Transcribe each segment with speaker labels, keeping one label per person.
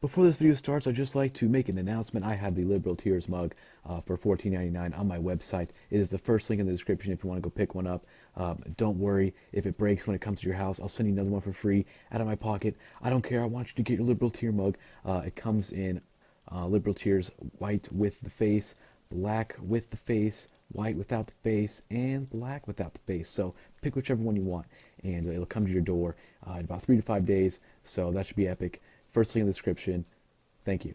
Speaker 1: Before this video starts, I'd just like to make an announcement. I have the Liberal Tears mug for $14.99 on my website. It is the first link in the description if you want to go pick one up. Don't worry if it breaks when it comes to your house. I'll send you another one for free out of my pocket. I don't care. I want you to get your Liberal Tear mug. It comes in Liberal Tears white with the face, black with the face, white without the face, and black without the face. So pick whichever one you want, and it'll come to your door in about 3 to 5 days. So that should be epic. First link in the description. Thank you.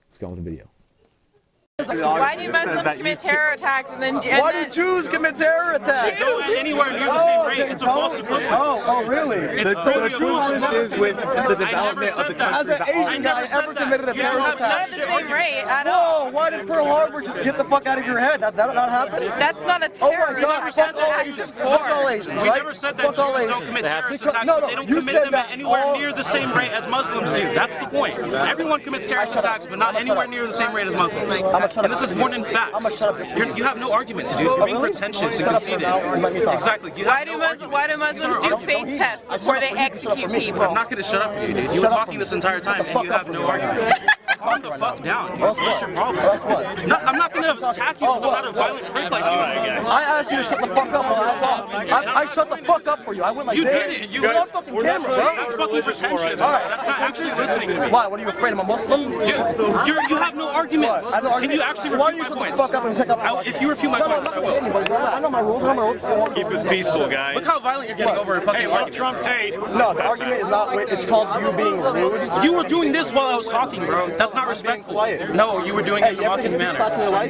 Speaker 1: Let's go on with the video.
Speaker 2: Why do Muslims commit terror attacks and then...
Speaker 3: Why do Jews commit terror attacks?
Speaker 4: Go anywhere near the same rate. It's a false equivalence.
Speaker 3: Oh, really?
Speaker 4: The
Speaker 3: equivalence is with the development of the country. As an Asian guy ever committed a terror attack?
Speaker 2: Not the same rate at all.
Speaker 3: Whoa, why did Pearl Harbor just get the fuck out of your head? That not happen?
Speaker 2: That's not a
Speaker 3: Oh
Speaker 2: terror.
Speaker 3: my God, fuck all Asians. Fuck all Asians,
Speaker 4: We
Speaker 3: right?
Speaker 4: never said that
Speaker 3: Fuck all
Speaker 4: Jews don't
Speaker 3: Asians.
Speaker 4: commit terrorist
Speaker 3: Because-
Speaker 4: attacks,
Speaker 3: no,
Speaker 4: but they don't
Speaker 3: you
Speaker 4: commit
Speaker 3: said
Speaker 4: them
Speaker 3: that
Speaker 4: at anywhere
Speaker 3: all-
Speaker 4: near the same rate as Muslims do. That's the point. Everyone commits terrorist attacks, but not anywhere near the same rate as Muslims. And this is more than facts. You have no arguments, dude. You're being pretentious and conceited. Exactly.
Speaker 2: Why do Muslims do faith tests before they execute people?
Speaker 4: I'm not going to shut up for you, dude. You were talking this entire time, and you have no arguments. Calm the fuck down. What's your problem? No, I'm not going to attack you because I'm not a violent prick like you.
Speaker 3: I asked you to shut the fuck up. I shut the fuck up for you. I went like
Speaker 4: You
Speaker 3: this.
Speaker 4: did it. You
Speaker 3: You're on fucking camera, bro.
Speaker 4: That's fucking pretentious.
Speaker 3: All right.
Speaker 4: That's not actually listening to me.
Speaker 3: Why? What are you afraid I'm a Muslim?
Speaker 4: You have no arguments.
Speaker 3: I have no
Speaker 4: Can you
Speaker 3: argument.
Speaker 4: actually
Speaker 3: Why
Speaker 4: refute
Speaker 3: don't
Speaker 4: my
Speaker 3: you shut the
Speaker 4: points?
Speaker 3: fuck up and check out my
Speaker 4: If you refute my points, I will.
Speaker 3: I know my rules. I know my rules.
Speaker 5: Keep it peaceful, guys.
Speaker 4: Look how violent you're getting over a fucking argument.
Speaker 5: Trump say?
Speaker 3: No, the argument is not. It's called you being rude.
Speaker 4: You were doing this while I was talking, bro. That's not respectful. No, you were doing it in a mocking manner.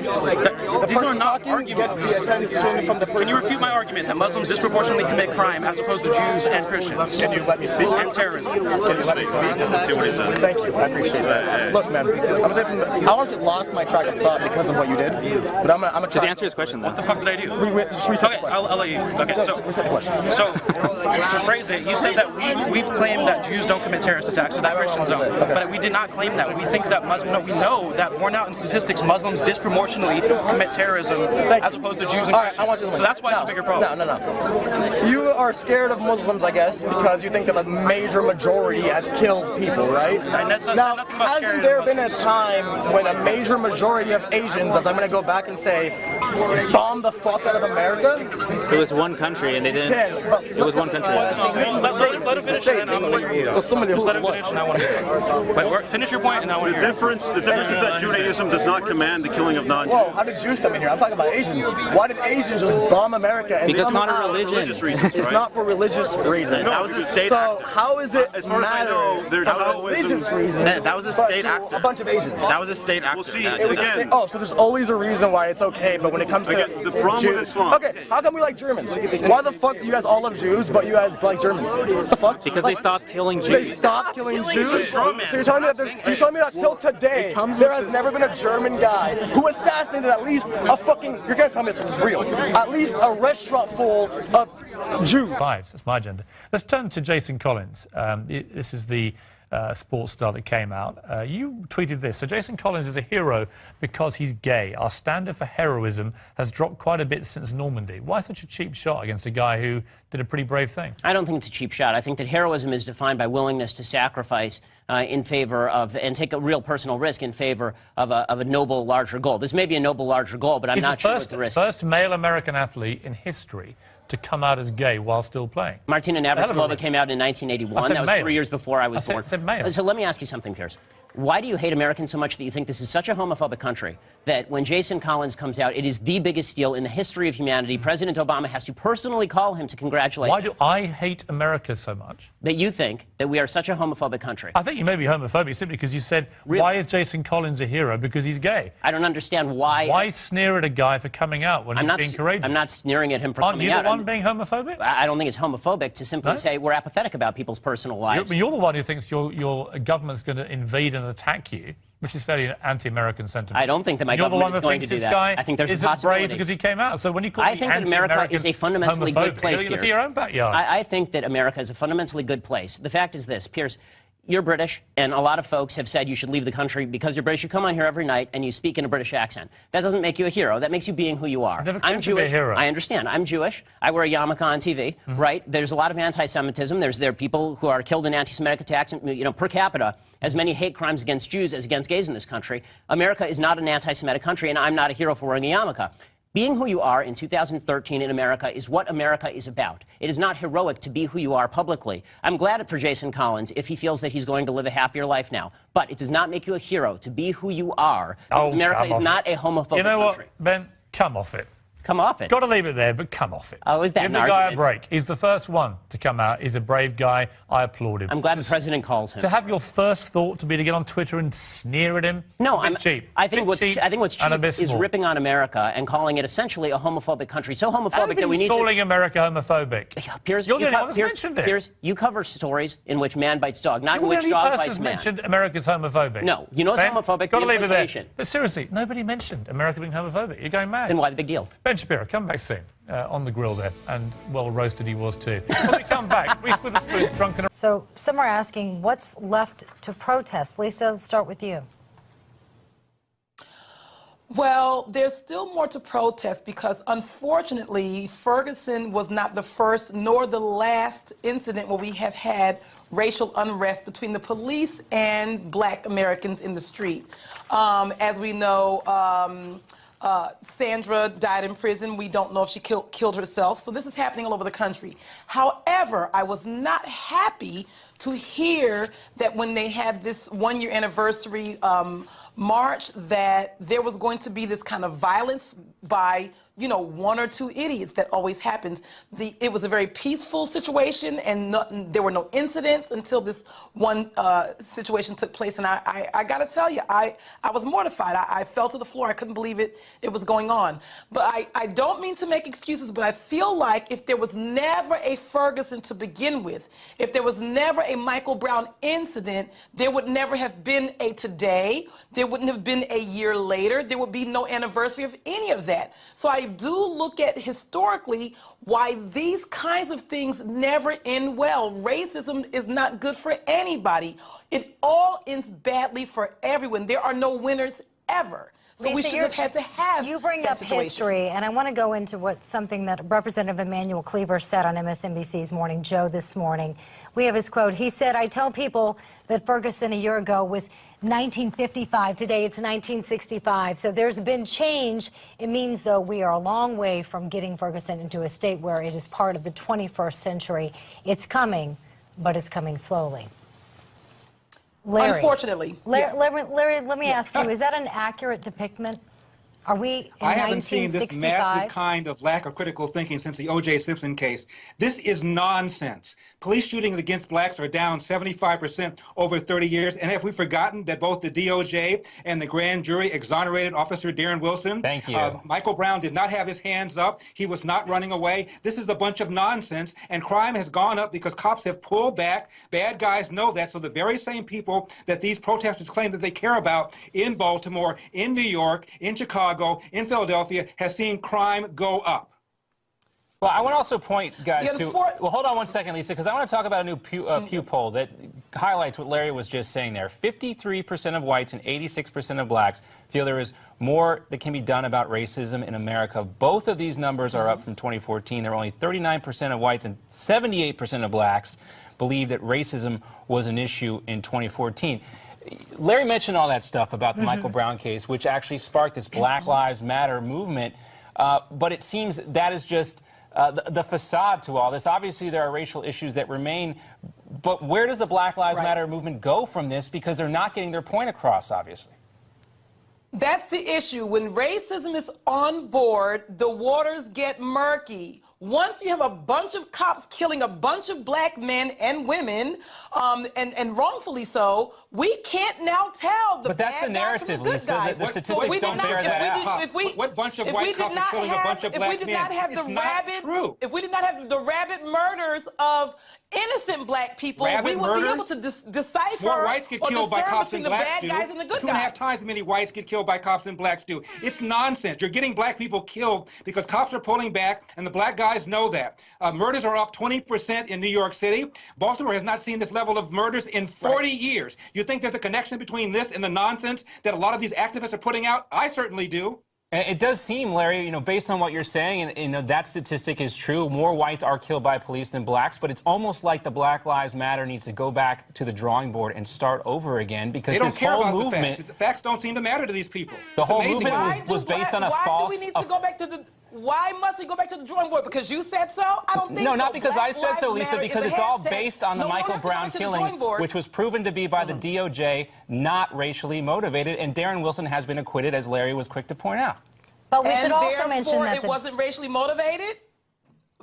Speaker 4: These are not arguments. Can you refute my argument that Muslims disproportionately commit crime as opposed to Jews and Christians?
Speaker 3: Can you let me speak?
Speaker 4: And terrorism.
Speaker 5: Can you let me speak? Let's see what he says.
Speaker 3: Thank you. I appreciate that. Look, man, I honestly lost my track of thought because of what you did. But I'm gonna
Speaker 6: Just answer his question, though.
Speaker 4: What the fuck did I do?
Speaker 3: Just reset the
Speaker 4: Okay,
Speaker 3: question.
Speaker 4: I'll let you. Okay,
Speaker 3: Reset the question.
Speaker 4: so to phrase it, you said that we claim that Jews don't commit terrorist attacks, so that Christians don't.
Speaker 3: Okay.
Speaker 4: But we did not claim that. We think that we know that borne out in statistics, Muslims disproportionately commit terrorism as opposed to Jews and Christians. So that's why it's a bigger problem.
Speaker 3: No. You are scared of Muslims, I guess, because you think that the major majority has killed people, right?
Speaker 4: And that's
Speaker 3: Now,
Speaker 4: nothing about
Speaker 3: hasn't
Speaker 4: scaring
Speaker 3: there
Speaker 4: of
Speaker 3: been a
Speaker 4: Muslims.
Speaker 3: time when a major majority of Asians, as I'm going to go back and say, bombed the fuck out of America?
Speaker 6: It was one country, and they didn't. It was one country.
Speaker 4: Let him finish, and I want to hear you.
Speaker 3: Because somebody
Speaker 4: Just let him finish, and I want to hear you. Wait, finish your point, and I want to
Speaker 5: The
Speaker 4: hear you.
Speaker 5: difference is that Judaism does not command the killing of non-Jews.
Speaker 3: Whoa, how did Jews come in here? I'm talking about Asians. Why did Asians just bomb America? And
Speaker 6: Because it's not a
Speaker 3: somehow-
Speaker 6: religion.
Speaker 5: Religious reasons,
Speaker 3: It's
Speaker 5: right?
Speaker 3: not for religious reasons.
Speaker 5: That was a state
Speaker 3: So
Speaker 5: actor.
Speaker 3: how is it
Speaker 5: As far as I
Speaker 3: matter?
Speaker 5: know, there's
Speaker 3: That was a
Speaker 5: Taoism-
Speaker 3: religious reason.
Speaker 7: That was a
Speaker 3: but
Speaker 7: state
Speaker 3: to
Speaker 7: actor.
Speaker 3: A bunch of Asians.
Speaker 7: That was a state actor.
Speaker 5: Well, see,
Speaker 3: It was a
Speaker 5: again,
Speaker 3: state, oh, so there's always a reason why it's okay, but when it comes to
Speaker 5: Again, the problem with
Speaker 3: Jews,
Speaker 5: Islam-
Speaker 3: okay, how come we like Germans? Why the fuck do you guys all love Jews, but you guys like Germans? What the fuck?
Speaker 6: Because they stopped killing
Speaker 3: They
Speaker 6: Jews.
Speaker 3: stopped killing
Speaker 4: Killing is a
Speaker 3: Jews?
Speaker 4: straw man.
Speaker 3: So you're telling me that till today, there has never been a German guy who assassinated at least a fucking, you're gonna tell me this is real, at least a restaurant full of Jews.
Speaker 8: Lives. That's my agenda. Let's turn to Jason Collins. This is the sports star that came out. You tweeted this. So Jason Collins is a hero because he's gay. Our standard for heroism has dropped quite a bit since Normandy. Why such a cheap shot against a guy who did a pretty brave thing?
Speaker 9: I don't think it's a cheap shot. I think that heroism is defined by willingness to sacrifice in favor of, and take a real personal risk in favor of a noble, larger goal. This may be a noble, larger goal, but I'm
Speaker 8: He's
Speaker 9: not
Speaker 8: the
Speaker 9: sure what the risk is.
Speaker 8: first male American athlete in history to come out as gay while still playing.
Speaker 9: Martina
Speaker 8: It's a hell of a
Speaker 9: Navratilova
Speaker 8: risk.
Speaker 9: came out in
Speaker 8: I
Speaker 9: 1981.
Speaker 8: said
Speaker 9: That was
Speaker 8: male.
Speaker 9: 3 years before I was born.
Speaker 8: I said male.
Speaker 9: So let me ask you something, Piers. Why do you hate Americans so much that you think this is such a homophobic country that when Jason Collins comes out, it is the biggest deal in the history of humanity? President Obama has to personally call him to congratulate
Speaker 8: Why
Speaker 9: him.
Speaker 8: do I hate America so much?
Speaker 9: That you think that we are such a homophobic country.
Speaker 8: I think you may be homophobic simply because you said,
Speaker 9: Really?
Speaker 8: why is Jason Collins a hero? Because he's gay.
Speaker 9: I don't understand why.
Speaker 8: Why sneer at a guy for coming out when he's being courageous?
Speaker 9: I'm not sneering at him for
Speaker 8: Aren't
Speaker 9: coming
Speaker 8: you
Speaker 9: out.
Speaker 8: the one being homophobic?
Speaker 9: I don't think it's homophobic to simply
Speaker 8: No?
Speaker 9: say we're apathetic about people's personal lives.
Speaker 8: You're the one who thinks your government's going to invade and attack you, which is fairly anti-American sentiment.
Speaker 9: I don't think that my
Speaker 8: You're the
Speaker 9: government
Speaker 8: one
Speaker 9: is going to
Speaker 8: thinks
Speaker 9: do
Speaker 8: this
Speaker 9: that.
Speaker 8: guy
Speaker 9: I think there's a
Speaker 8: isn't brave
Speaker 9: possibility.
Speaker 8: because he came out. So when you call
Speaker 9: I
Speaker 8: me
Speaker 9: think that America
Speaker 8: anti-American
Speaker 9: is a fundamentally good
Speaker 8: homophobic,
Speaker 9: place,
Speaker 8: you're going to
Speaker 9: Piers.
Speaker 8: be your own backyard.
Speaker 9: I think that America is a fundamentally good place. The fact is this, Piers, you're British, and a lot of folks have said you should leave the country because you're British. You come on here every night and you speak in a British accent. That doesn't make you a hero. That makes you being who you are. I'm Jewish. I understand. I'm Jewish. I wear a yarmulke on TV, right? There's a lot of anti-Semitism. There are people who are killed in anti-Semitic attacks, per capita, as many hate crimes against Jews as against gays in this country. America is not an anti-Semitic country, and I'm not a hero for wearing a yarmulke. Being who you are in 2013 in America is what America is about. It is not heroic to be who you are publicly. I'm glad for Jason Collins if he feels that he's going to live a happier life now. But it does not make you a hero to be who you are, because America is not a homophobic country.
Speaker 8: You know what, Ben? Come off it.
Speaker 9: Come off it.
Speaker 8: Got to leave it there, but come off it.
Speaker 9: Oh, is that
Speaker 8: Give the guy a break. He's the first one to come out. He's a brave guy. I applaud him.
Speaker 9: I'm glad the president calls him.
Speaker 8: To have your first thought to be to get on Twitter and sneer at him?
Speaker 9: No,
Speaker 8: I'm cheap.
Speaker 9: I think what's cheap is ripping on America and calling it essentially a homophobic country. So homophobic that we need to...
Speaker 8: calling America homophobic.
Speaker 9: Piers,
Speaker 8: you're the only one that's mentioned it.
Speaker 9: Piers, you cover stories in which man bites dog, not in
Speaker 8: You're
Speaker 9: which
Speaker 8: the only
Speaker 9: dog
Speaker 8: person
Speaker 9: bites
Speaker 8: that's
Speaker 9: man.
Speaker 8: mentioned America's homophobic.
Speaker 9: No, you know it's homophobic.
Speaker 8: Got to leave it there. But seriously, nobody mentioned America being homophobic. You're going mad.
Speaker 9: Then why the big deal?
Speaker 8: Ben Shapiro, come back soon. On the grill there, and well roasted he was too. When we come back, Reese Witherspoon's drunken.
Speaker 7: So some are asking what's left to protest. Lisa, let's start with you.
Speaker 2: Well, there's still more to protest because, unfortunately, Ferguson was not the first nor the last incident where we have had racial unrest between the police and black Americans in the street. As we know, Sandra died in prison. We don't know if she killed herself. So this is happening all over the country. However, I was not happy to hear that when they had this one-year anniversary march, that there was going to be this kind of violence by, one or two idiots. That always happens. It was a very peaceful situation, and there were no incidents until this one situation took place. And I got to tell you, I was mortified. I fell to the floor. I couldn't believe it was going on. But I don't mean to make excuses, but I feel like if there was never a Ferguson to begin with, if there was never a Michael Brown incident, there would never have been a today. There wouldn't have been a year later. There would be no anniversary of any of that. So I do look at historically why these kinds of things never end well. Racism is not good for anybody. It all ends badly for everyone. There are no winners ever. So
Speaker 7: Lisa,
Speaker 2: we shouldn't have had to have
Speaker 7: You bring up history, and I want to go into something that Representative Emanuel Cleaver said on MSNBC's Morning Joe this morning. We have his quote. He said, "I tell people that Ferguson a year ago was 1955. Today it's 1965. So there's been change. It means, though, we are a long way from getting Ferguson into a state where it is part of the 21st century. It's coming, but it's coming slowly." Larry,
Speaker 2: unfortunately.
Speaker 7: Larry, let me ask you, is that an accurate depiction? Are we in 1965?
Speaker 10: I haven't seen this massive kind of lack of critical thinking since the O.J. Simpson case. This is nonsense. Police shootings against blacks are down 75% over 30 years. And have we forgotten that both the DOJ and the grand jury exonerated Officer Darren Wilson?
Speaker 6: Thank you.
Speaker 10: Michael Brown did not have his hands up. He was not running away. This is a bunch of nonsense. And crime has gone up because cops have pulled back. Bad guys know that. So the very same people that these protesters claim that they care about in Baltimore, in New York, in Chicago, in Philadelphia, has seen crime go up.
Speaker 6: Well, I want to also point, guys, to... Well, hold on one second, Lisa, because I want to talk about a new Pew poll that highlights what Larry was just saying there. 53% of whites and 86% of blacks feel there is more that can be done about racism in America. Both of these numbers are up from 2014. There were only 39% of whites and 78% of blacks believe that racism was an issue in 2014. Larry mentioned all that stuff about the Michael Brown case, which actually sparked this Black Lives Matter movement. But it seems that is just the facade to all this. Obviously, there are racial issues that remain. But where does the Black Lives Matter movement go from this? Because they're not getting their point across, obviously.
Speaker 2: That's the issue. When racism is on board, the waters get murky. Once you have a bunch of cops killing a bunch of black men and women, and wrongfully so, we can't now tell the bad guys from the good guys.
Speaker 6: The statistics don't bear that out.
Speaker 10: What bunch of white cops are killing a bunch of black men?
Speaker 2: If we did not have the rabid murders of innocent black people, we would be able to decipher
Speaker 10: more whites get killed by cops than blacks do.
Speaker 2: Guys and the good
Speaker 10: 2.5 times as many whites get killed by cops than blacks do. It's nonsense. You're getting black people killed because cops are pulling back and the black guys guys know that. Murders are up 20% in New York City. Baltimore has not seen this level of murders in 40 years. You think there's a connection between this and the nonsense that a lot of these activists are putting out? I certainly do.
Speaker 6: It does seem, Larry, based on what you're saying, and that statistic is true. More whites are killed by police than blacks, but it's almost like the Black Lives Matter needs to go back to the drawing board and start over again because
Speaker 10: they don't
Speaker 6: this
Speaker 10: care
Speaker 6: whole
Speaker 10: about
Speaker 6: movement.
Speaker 10: The facts don't seem to matter to these people.
Speaker 6: The whole movement was based on a false.
Speaker 2: Why do we need to go back to the? Why must we go back to the drawing board? Because you said so? I don't think so.
Speaker 6: No, not because
Speaker 2: Black
Speaker 6: I said so,
Speaker 2: Lives
Speaker 6: Lisa,
Speaker 2: Matter
Speaker 6: because
Speaker 2: is a
Speaker 6: it's all
Speaker 2: hashtag.
Speaker 6: based on the
Speaker 2: No,
Speaker 6: Michael Brown killing, which was proven to be by the DOJ not racially motivated, and Darren Wilson has been acquitted, as Larry was quick to point out.
Speaker 7: But we should also mention that
Speaker 2: it wasn't racially motivated?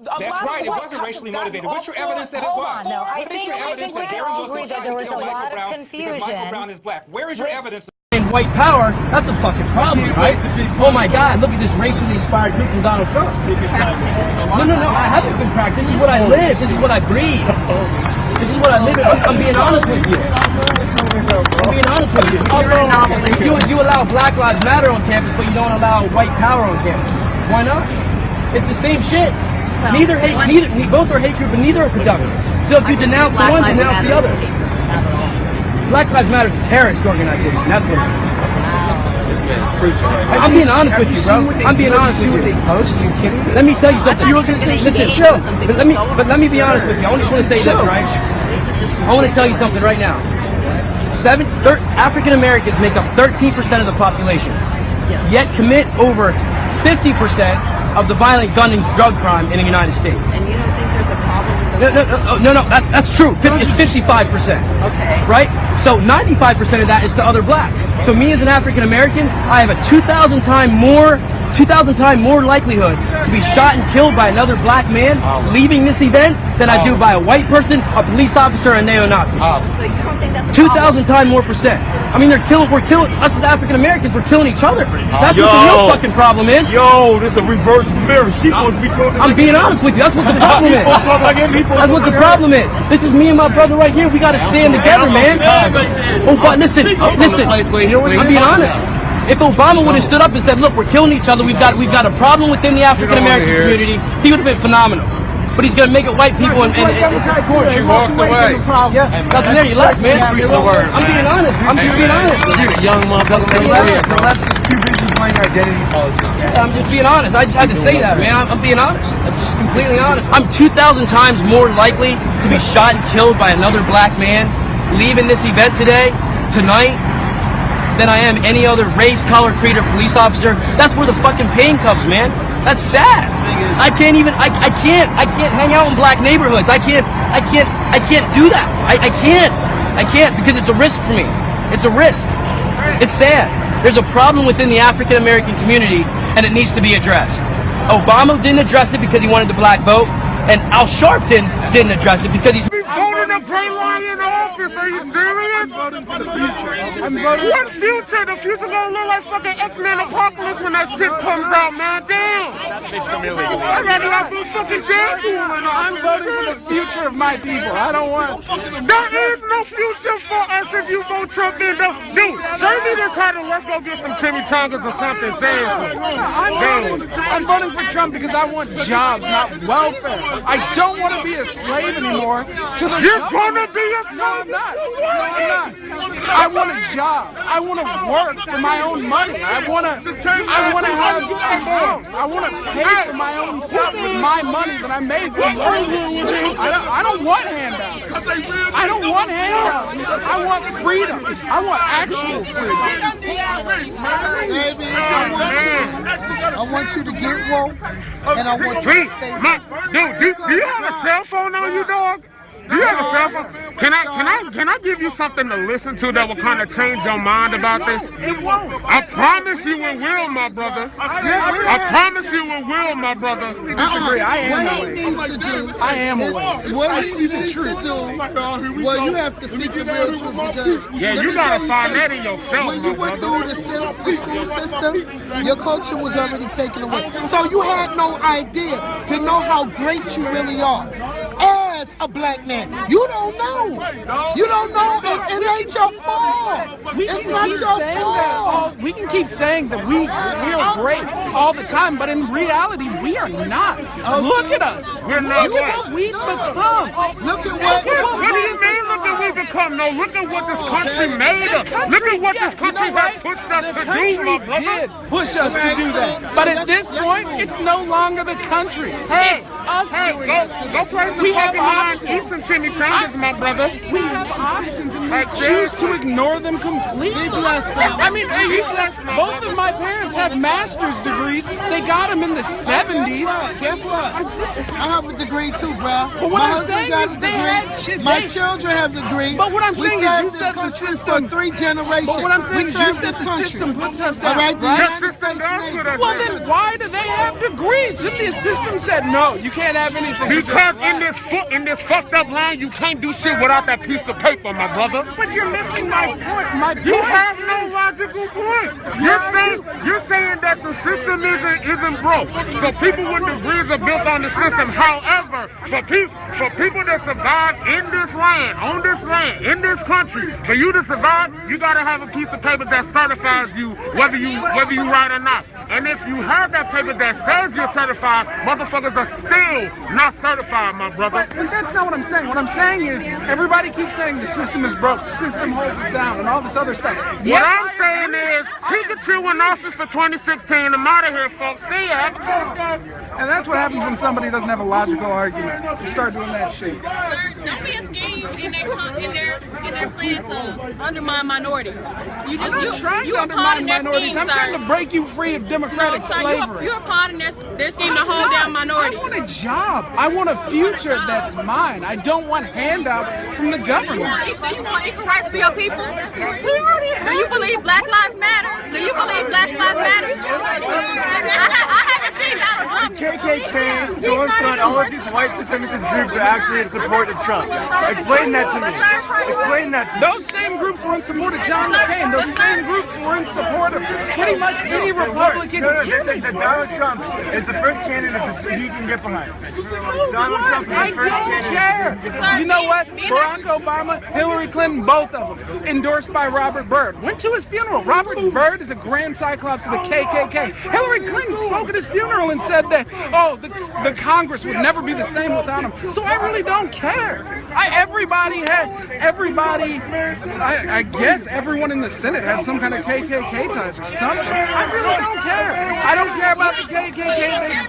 Speaker 10: That's right, it wasn't racially motivated. What's your evidence that it was?
Speaker 7: Hold on, no, I
Speaker 10: What is
Speaker 7: think
Speaker 10: your evidence
Speaker 7: we
Speaker 10: that
Speaker 7: can
Speaker 10: Darren
Speaker 7: all
Speaker 10: Wilson
Speaker 7: agree that
Speaker 10: tried
Speaker 7: there
Speaker 10: to
Speaker 7: was
Speaker 10: kill
Speaker 7: a
Speaker 10: Michael
Speaker 7: lot of
Speaker 10: Brown
Speaker 7: confusion.
Speaker 10: because Michael Brown is black? Where is your evidence?
Speaker 11: And white power, that's a fucking problem, right? Oh my God, look at this racially inspired group from Donald Trump. No, I haven't been practicing. This is what I live. This is what I breathe. This is what I live in. I'm being honest with you. I'm being honest with you. You allow Black Lives Matter on campus, but you don't allow white power on campus. Why not? It's the same shit. We both are hate group, but neither are productive. So if you denounce one, denounce the other. Black Lives Matter is a terrorist organization. That's what it is. I'm being honest with you, bro. I'm being honest with you. You kidding me? Let me tell you something. Listen, chill. But let me be honest with you. I just want to say this, right? I want to tell you something right now. African Americans make up 13% of the population, yet commit over 50% of the violent gun and drug crime in the United States.
Speaker 12: And you don't think there's a problem with
Speaker 11: No, that's true. It's 55%. Okay. Right? So 95% of that is to other blacks. So me as an African American, I have a 2,000 times more likelihood to be shot and killed by another black man leaving this event than I do by a white person, a police officer, and a neo-Nazi.
Speaker 12: So you don't think that's a
Speaker 11: 2,000 times more percent. I mean, we're killing us as African Americans, we're killing each other. That's what the real fucking problem is.
Speaker 13: Yo, this is a reverse mirror. She supposed to be talking.
Speaker 11: I'm being honest with you. That's what the problem is. That's what the problem is. This is me and my brother right here. We got to stand together, man. Oh, but listen. I'm being honest. If Obama would have stood up and said, "Look, we're killing each other. We've got a problem within the African American community," he would have been phenomenal. But he's gonna make it white people and of course you walked away. Yeah, nothing there. You left, man. I'm being honest. I'm just being honest.
Speaker 13: You're a young motherfucker. The left is too busy playing identity politics.
Speaker 11: I'm just being honest. I just had to say that, man. I'm being honest. I'm just completely honest. I'm 2,000 times more likely to be shot and killed by another black man leaving this event tonight, than I am any other race, color, creed, or police officer. That's where the fucking pain comes, man. That's sad. I can't hang out in black neighborhoods. I can't do that. I can't because it's a risk for me. It's a risk. It's sad. There's a problem within the African American community and it needs to be addressed. Obama didn't address it because he wanted the black vote, and Al Sharpton didn't address it because he's
Speaker 14: voting to bring Ryan in office. Are you serious? I'm voting for the future. What future? The future gonna look like fucking X-Men Apocalypse when that shit comes out, man. Damn. I gotta have blue fucking Deadpool.
Speaker 15: I'm voting for the future of my people. I don't want.
Speaker 14: There is no future for us if you vote Trump in. Dude, show me this title. Let's go get some chimichangas or something.
Speaker 15: I'm voting for Trump because I want jobs, not welfare. I don't want to be a slave anymore.
Speaker 14: You're gonna be a slave?
Speaker 15: No, I'm not. I want a job. I want to work for my own money. I want to have a house. I want to pay for my own stuff with my money that I made from working. I don't want handouts. I don't want handouts. I want freedom. I want actual freedom.
Speaker 16: Baby, I want you to get woke, and I want you to stay woke.
Speaker 14: Dude, do you have a cell phone on you, dog? Do you have a cell phone? Can I give you something to listen to that will kind of change your mind about this?
Speaker 15: It won't.
Speaker 14: I promise you it will, my brother. I promise you it will, my brother.
Speaker 15: We disagree. I am
Speaker 16: aware. What he needs to do, well, you have to seek the real truth because
Speaker 14: you gotta find that in yourself.
Speaker 16: When you went through the school system, your culture was already taken away. So you had no idea to know how great you really are. As a black man, you don't know. You don't know, and it ain't your fault. It's not your fault.
Speaker 15: We can keep saying that we are great all the time, but in reality, we are not. Look at us.
Speaker 14: We're not
Speaker 15: Look at what we've become.
Speaker 16: Look at what
Speaker 14: do you mean, look at what we've become? No, look at what this country made us. Look at what this country has pushed us to do, my brother.
Speaker 15: Did push us to do that. But at this point, it's no longer the country. It's us doing it.
Speaker 14: Go play some fucking line, eat some chimichangas, my brother.
Speaker 15: We have options and we choose to ignore them completely. I mean, both of my parents have master's degrees. They got them in the 70s.
Speaker 16: Guess what? I have a degree too, bro.
Speaker 15: But what I'm saying is they had shit.
Speaker 16: My children have a degree.
Speaker 15: But what I'm saying is you said the system.
Speaker 16: For 3 generations.
Speaker 15: But what I'm saying is you said the system puts us down. Right? Well, then why do they have degrees? Shouldn't the system said no? You can't have anything.
Speaker 14: Because in this fucked up line, you can't do shit without that piece of paper, my brother.
Speaker 15: But you're missing my point.
Speaker 14: You have no logical point. You're saying that the system isn't broke. So people with degrees are built on the system. However, for people that survive in this land, on this land, in this country, for you to survive, you gotta have a piece of paper that certifies you whether you right or not. And if you have that paper that says you're certified, motherfuckers are still not certified, my brother.
Speaker 15: But that's not what I'm saying. What I'm saying is everybody keeps saying the system is broke, the system holds us down, and all this other stuff.
Speaker 14: What I'm saying is, Pikachu in office for 2016. I'm out of here, folks. See ya.
Speaker 15: And that's what happens when somebody doesn't have a logical argument. You start doing that shit.
Speaker 12: Don't be a scheme in their plans to undermine minorities.
Speaker 15: I'm not trying to undermine minorities. I'm trying to break you free of democratic slavery.
Speaker 12: You're a part of their scheme to hold down minorities.
Speaker 15: I want a job. I want a future that's mine. I don't want handouts from the government.
Speaker 12: Do you want equal rights for your people? Do you believe Black Lives Matter? Do you believe Black Lives Matter? I haven't seen Donald Trump.
Speaker 13: The KKK, Stormfront, all of these white supremacist groups are actually in support of Trump. Explain that to me. Explain that to me.
Speaker 15: Those same groups were in support of John McCain. Those same groups were in support of pretty much any Republican.
Speaker 13: No, they say that Donald Trump is the first candidate that he can get behind. Donald Trump is the first candidate.
Speaker 15: You know what? Barack Obama, Hillary Clinton, both of them, endorsed by Robert Byrd. Went to his funeral. Robert Byrd is a grand cyclops of the KKK. Hillary Clinton spoke at his funeral and said that, oh, the Congress would never be the same without him. So I really don't care. I guess everyone in the Senate has some kind of KKK ties or something. I really don't care. I don't care about the KKK.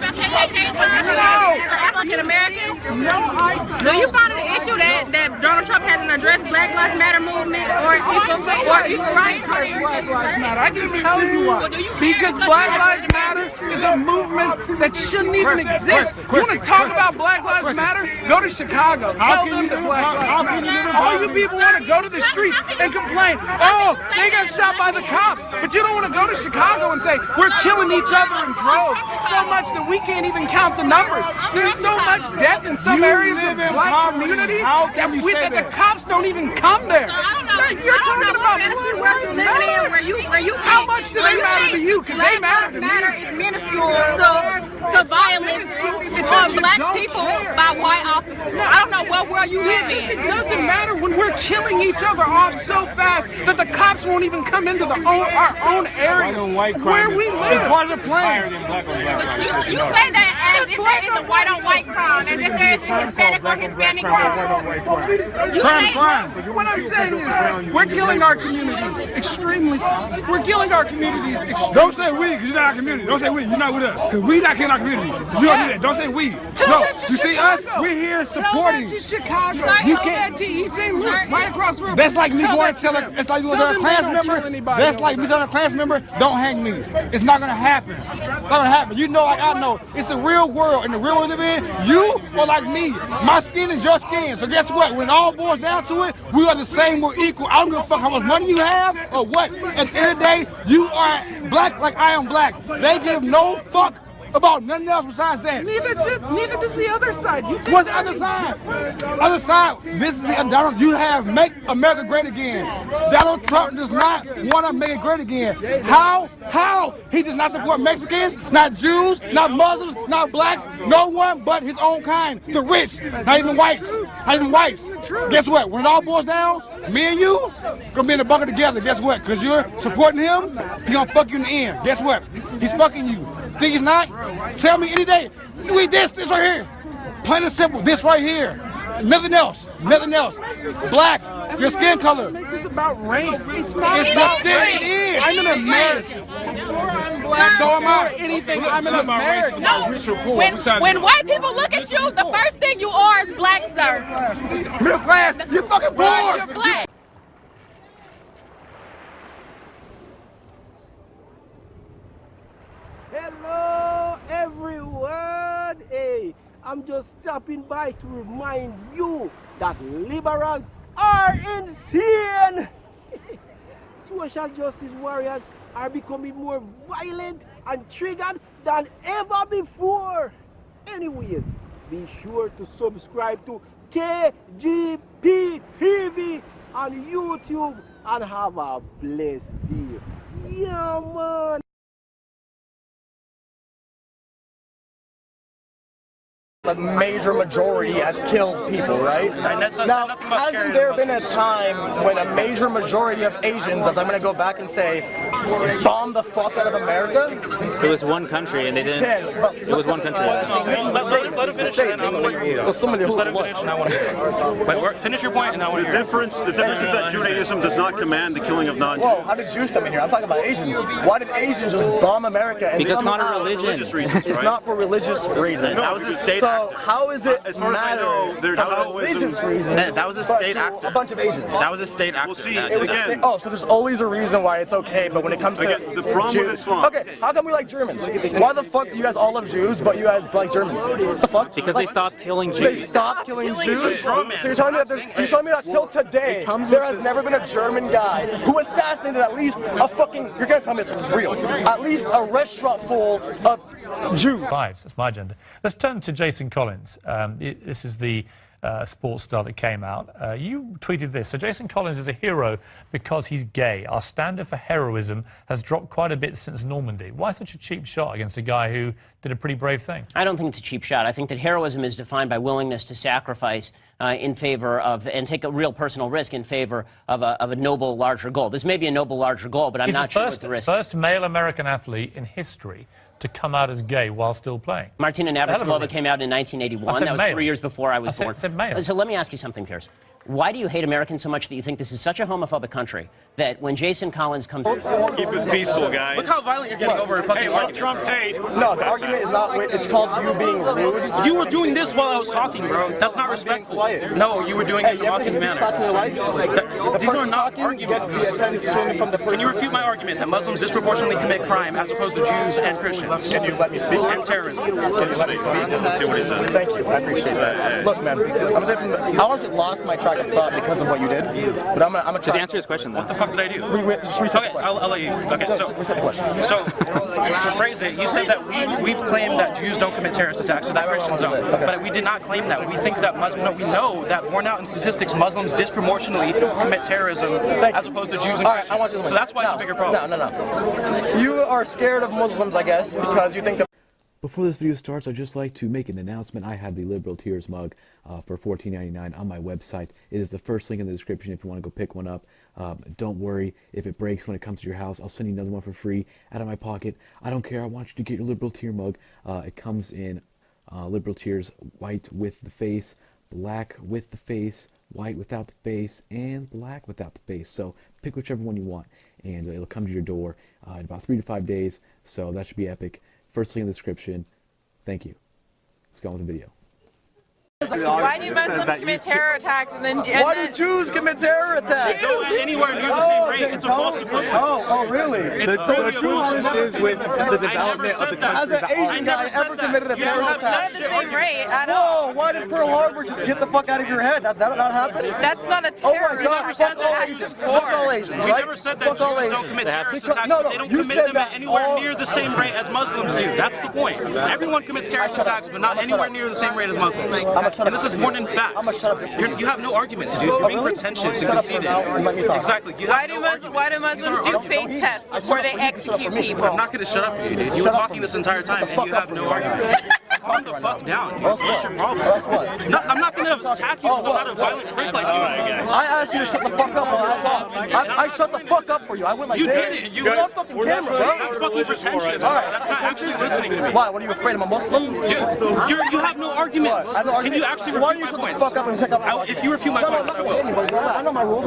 Speaker 12: No. African American?
Speaker 15: No, I don't.
Speaker 12: Do you find it an issue that Donald Trump hasn't addressed Black Lives Matter movement or equal rights?
Speaker 15: Black Lives Matter. I can tell you why. Because Black Lives Matter is a movement that shouldn't even exist. You want to talk about Black Lives Matter? Go to Chicago. Tell them that Black Lives Matter. All you people want to go to the streets and complain, oh, they got shot by the cops. But you don't want to go to Chicago and say, we're killing each other in droves. So much that we can't even count the numbers. There's so much death in some areas of black communities that the cops don't even come there. You're talking about Black Lives Matter. How much do they matter to you? Because they matter to me.
Speaker 12: Is minuscule to violence on black people by white officers. I don't know what world you live in.
Speaker 15: It doesn't matter when we're killing each other off so fast that the cops won't even come into our own area where we live.
Speaker 13: It's part of the plan.
Speaker 12: You say that as if there is a white on white crime, as if there is a Hispanic or Hispanic crime.
Speaker 15: What I'm saying is we're killing our community extremely. We're killing our communities extremely.
Speaker 13: Don't say we, because you're not our community. Don't say we, you're not with us. Because we not killing our community. You don't do that. Don't say we. No, you see us, we're here supporting.
Speaker 15: Tell that to Chicago. Tell that to East St. Louis, right across the river.
Speaker 13: That's like me going to tell it's like you going to tell a class member. That's like me telling a class member, don't hang me. It's not going to happen. It's not going to happen. You know, like I know. It's the real world. And the real world we live in, you are like me. My skin is your skin. So guess what? When it all boils down to it, we are the same. We're equal. I don't give a fuck how much money you have or what. At the end of the day, you are black like I am black. They give no fuck about nothing else besides that.
Speaker 15: Neither does the other side.
Speaker 13: What's the other side? Other side. This is Donald. You have make America great again. Donald Trump does not want to make it great again. How? He does not support Mexicans, not Jews, not Muslims, not blacks. No one but his own kind. The rich. Not even whites. Not even whites. Guess what? When it all boils down, Me and you gonna be in the bucket together. Guess what? Because you're supporting him, he gonna fuck you in the end. Guess what? He's fucking you. Think he's not? Tell me any day. You eat this right here. Plain and simple, this right here. Nothing else. Nothing else. Black, your skin color.
Speaker 15: Make this about race. It's not
Speaker 13: It's
Speaker 15: about
Speaker 13: what it
Speaker 15: race.
Speaker 13: is.
Speaker 15: I'm an American.
Speaker 13: So am I.
Speaker 15: Anything. I'm an American.
Speaker 12: No. When white people look at you, the first thing you are is black, sir.
Speaker 13: Middle class, you're fucking poor.
Speaker 12: You're black.
Speaker 17: Hello, everyone. Hey, I'm just stopping by to remind you that liberals are insane. Social justice warriors are becoming more violent and triggered than ever before. Anyways, be sure to subscribe to KGP TV on YouTube and have a blessed day. Yeah, man.
Speaker 3: The major majority has killed people, right? Now, hasn't there been a time when a major majority of Asians, as I'm going to go back and say, bombed the fuck out of America?
Speaker 6: It was one country, and they didn't. It was one country.
Speaker 4: Let him finish, and I want to hear you.
Speaker 3: Because somebody
Speaker 4: just let him finish, and I want to hear you. Wait, finish your point, and I want to hear you.
Speaker 5: The difference is that Judaism does not command the killing of non-Jews.
Speaker 3: Whoa, how did Jews come in here? I'm talking about Asians. Why did Asians just bomb America? And
Speaker 6: because it's not a religion.
Speaker 3: It's not for religious reasons.
Speaker 5: No, that was a state
Speaker 3: so how is it
Speaker 5: as far as I know, there's
Speaker 3: religious reasons?
Speaker 6: That was a state actor.
Speaker 3: A bunch of Asians.
Speaker 6: That was a state actor.
Speaker 5: Well, see,
Speaker 3: It was
Speaker 5: again,
Speaker 3: so there's always a reason why it's okay, but when it comes to
Speaker 5: the problem
Speaker 3: Jews,
Speaker 5: with Islam.
Speaker 3: Okay, how come we like Germans? Why the fuck do you guys all love Jews, but you guys like Germans? What the fuck?
Speaker 6: Because they stopped killing Jews.
Speaker 3: They stopped killing Jews? So you're telling me that till today, there has never been a German guy who assassinated at least a fucking, you're gonna tell me this is real, at least a restaurant full of Jews.
Speaker 8: That's my agenda. Let's turn to Jason Collins. This is the sports star that came out. You tweeted this. So Jason Collins is a hero because he's gay. Our standard for heroism has dropped quite a bit since Normandy. Why such a cheap shot against a guy who did a pretty brave thing?
Speaker 9: I don't think it's a cheap shot. I think that heroism is defined by willingness to sacrifice in favor of, and take a real personal risk in favor of a noble, larger goal. This may be a noble, larger goal, but I'm not sure what the risk is.
Speaker 8: First male American athlete in history to come out as gay while still playing.
Speaker 9: Martina Navratilova came out in 1981. That was
Speaker 8: male.
Speaker 9: 3 years before I was born.
Speaker 8: I said male.
Speaker 9: So let me ask you something, Piers. Why do you hate Americans so much that you think this is such a homophobic country that when Jason Collins comes...
Speaker 5: Keep it peaceful, guys.
Speaker 4: Look how violent you're getting over fucking like Trump's hate.
Speaker 3: No, the argument is not, it's called you being rude.
Speaker 4: You were doing this while I was talking, bro. That's not respectful. No, you were doing it in a mocking manner. These are not arguments. Can you refute my argument that Muslims disproportionately commit crime as opposed to Jews and Christians?
Speaker 3: Can you let me speak?
Speaker 4: And terrorism.
Speaker 3: Can you let me speak?
Speaker 5: Let's see what he said.
Speaker 3: Thank you, I appreciate that. Look, man, I honestly lost my track of thought because of what you did, but I'm gonna
Speaker 6: just answer his question then.
Speaker 4: What the fuck did I do?
Speaker 3: Just reset the
Speaker 4: Okay, I'll let you. Okay,
Speaker 3: reset the question.
Speaker 4: So to phrase it, you said that we claim that Jews don't commit terrorist attacks, so that Christians don't.
Speaker 3: Okay.
Speaker 4: But we did not claim that. We think that we know that borne out in statistics, Muslims disproportionately commit terrorism as opposed to Jews and Christians. So that's why it's a bigger problem.
Speaker 3: No. You are scared of Muslims, I guess, because you think that.
Speaker 1: Before this video starts, I'd just like to make an announcement. I have the Liberal Tears mug for $14.99 on my website. It is the first link in the description if you want to go pick one up. Don't worry if it breaks when it comes to your house. I'll send you another one for free out of my pocket. I don't care. I want you to get your Liberal Tear mug. It comes in Liberal Tears white with the face, black with the face, white without the face, and black without the face. So pick whichever one you want, and it'll come to your door in about 3 to 5 days. So that should be epic. First link in the description. Thank you. Let's go on with the video.
Speaker 12: Why do Muslims commit terror attacks and then...
Speaker 3: Why do Jews commit terror attacks?
Speaker 4: They go anywhere near the same rate. It's a false equivalence.
Speaker 3: Oh, really?
Speaker 4: It's
Speaker 5: the equivalence is with the development of the country.
Speaker 3: Has an Asian guy ever committed a terrorist attack?
Speaker 12: Not the same rate at all.
Speaker 3: Whoa, why did Pearl Harbor just get the fuck out of your head? That not happen?
Speaker 12: That's not a
Speaker 3: Oh
Speaker 12: terror.
Speaker 3: my God, fuck all Asians. Fuck all Asians,
Speaker 4: We
Speaker 3: right?
Speaker 4: never said that
Speaker 3: Fuck all
Speaker 4: Jews don't
Speaker 3: Asians.
Speaker 4: commit terrorist
Speaker 3: Because-
Speaker 4: attacks,
Speaker 3: no,
Speaker 4: but they don't
Speaker 3: you
Speaker 4: commit
Speaker 3: said
Speaker 4: them
Speaker 3: that
Speaker 4: at anywhere
Speaker 3: all-
Speaker 4: near the same rate as Muslims do. That's the point. Everyone commits terrorist attacks, but not anywhere near the same rate as Muslims. And this is more than facts. You have no arguments, dude. You're being pretentious and conceited. Exactly.
Speaker 12: Why do Muslims do faith tests before they execute people?
Speaker 4: I'm not going to shut up for you, dude. You were talking this entire time, and you have no arguments.
Speaker 3: talking
Speaker 4: the
Speaker 3: right
Speaker 4: fuck
Speaker 3: now.
Speaker 4: down. What's your problem?
Speaker 3: What?
Speaker 4: No, I'm not going to attack you because I'm not a violent prick like you.
Speaker 3: I asked you to shut the fuck up while I talk. I shut the fuck up for you. I went like
Speaker 4: you
Speaker 3: this.
Speaker 4: Didn't.
Speaker 3: You're on fucking camera, bro.
Speaker 4: That's fucking pretentious.
Speaker 3: All right.
Speaker 4: That's not actually listening to me.
Speaker 3: Why? What, are you afraid I'm a Muslim?
Speaker 4: You have no arguments.
Speaker 3: What? I have no argument.
Speaker 4: Can you actually
Speaker 3: Why
Speaker 4: refute
Speaker 3: don't you
Speaker 4: my
Speaker 3: shut
Speaker 4: points?
Speaker 3: the fuck up and check out my
Speaker 4: If you refute my points, I will.
Speaker 3: I know my rules.